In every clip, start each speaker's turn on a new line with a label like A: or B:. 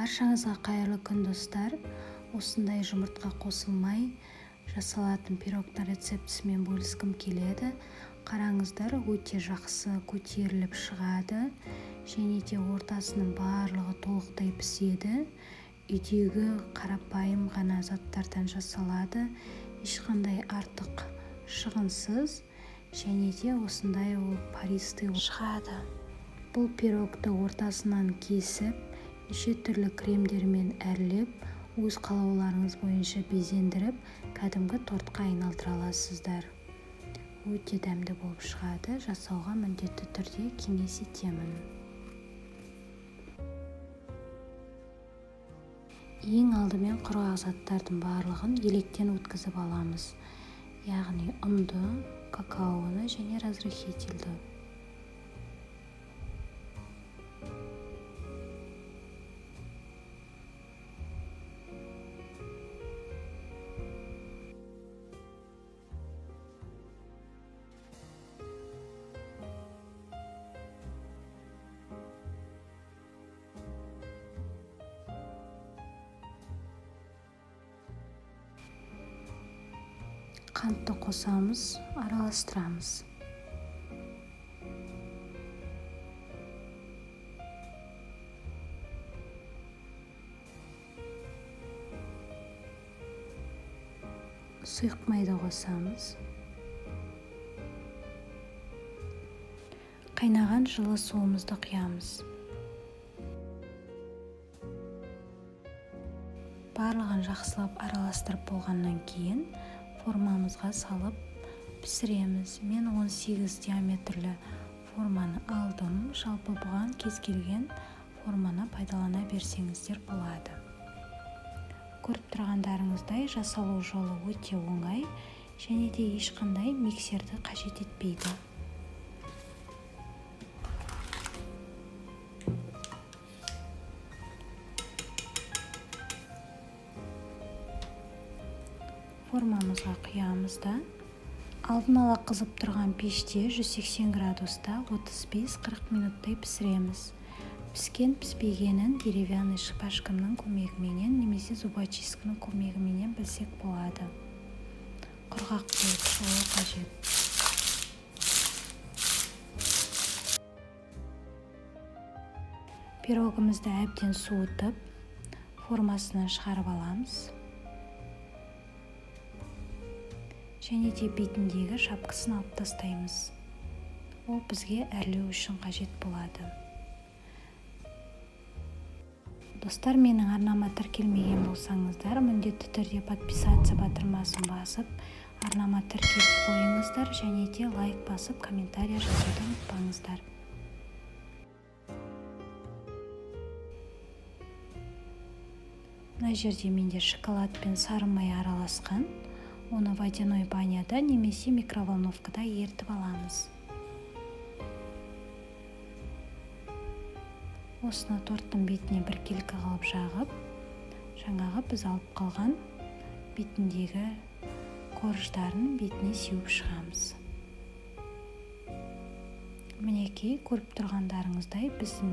A: Баршаңызға қайырлы күн достар. Осындай жұмыртқа қосылмай жасалатын пирогтың рецептісімен бөліскім келеді. Қараңыздар, өте жақсы көтеріліп шығады және де ортасының барлығы толықтай піседі. Үйдегі қарапайым ғана заттардан жасалады. Ешқандай артық шығынсыз және де осындай пористый шығады. Бұл пирогты ортасынан кесіп, неше түрлі кремдермен әрлеп, өз қалауларыңыз бойынша безендіріп, кәдімгі тортқа айналдыра аласыздар. Өте дәмді болып шығады. Жасауға міндетті түрде кеңес етемін. Ең алдымен құрғақ заттардың барлығын електен өткізіп аламыз. Яғни ұнды, какаоны және разрыхительді. Қантты қосамыз, араластырамыз. Сұйық майды қосамыз. Қайнаған жылы суымызды құямыз. Барлығын жақсылап араластырып болғаннан кейін формамызға салып пісіреміз. Мен 18 диаметрлі форманы алдым. Жалпы бұған кез келген форманы пайдалана берсеңіздер болады. Көріп тұрғандарыңыздай жасалу жолы өте оңай және де ешқандай миксерді қажет етпейді. Формамызға құямыз да алдын ала қызып тұрған пеште 180 градуста 35-40 минуттай пісіреміз. Піскен піспегенін деревянный шпажкамның көмегіменен немесе зубочистканың көмегіменен білсек болады. Құрғақ болып шығуы қажет. Пирогымызды әбден суытып, формасынан шығарып аламыз. Және де бетіндегі шапкасын алып тастаймыз. Ол бізге әрлеу үшін қажет болады. Достар, менің арнама тіркелмеген болсаңыздар, міндетті түрде подписаться батырмасын басып, арнама тіркеліп қойыңыздар және де лайк басып, комментария жазуды ұмытпаңыздар. Мына жерде менде шоколад пен сары май араласқан. Оны водяной баняда немесе микроволновкада ертіп аламыз. Осыны торттың бетіне біркелкі қылып жағып, жаңағы біз алып қалған бетіндегі корждарын бетіне сеуіп шығамыз. Мінекей, көріп тұрғандарыңыздай біздің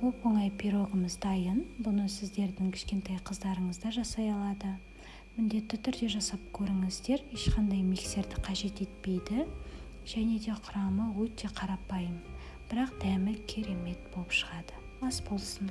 A: оп-оңай пирогымыз дайын. Бұны сіздердің кішкентай қыздарыңыз да жасай алады. Міндетті түрде жасап көріңіздер. Ешқандай миксерді қажет етпейді және де құрамы өте қарапайым, бірақ дәмі керемет болып шығады. Ас болсын.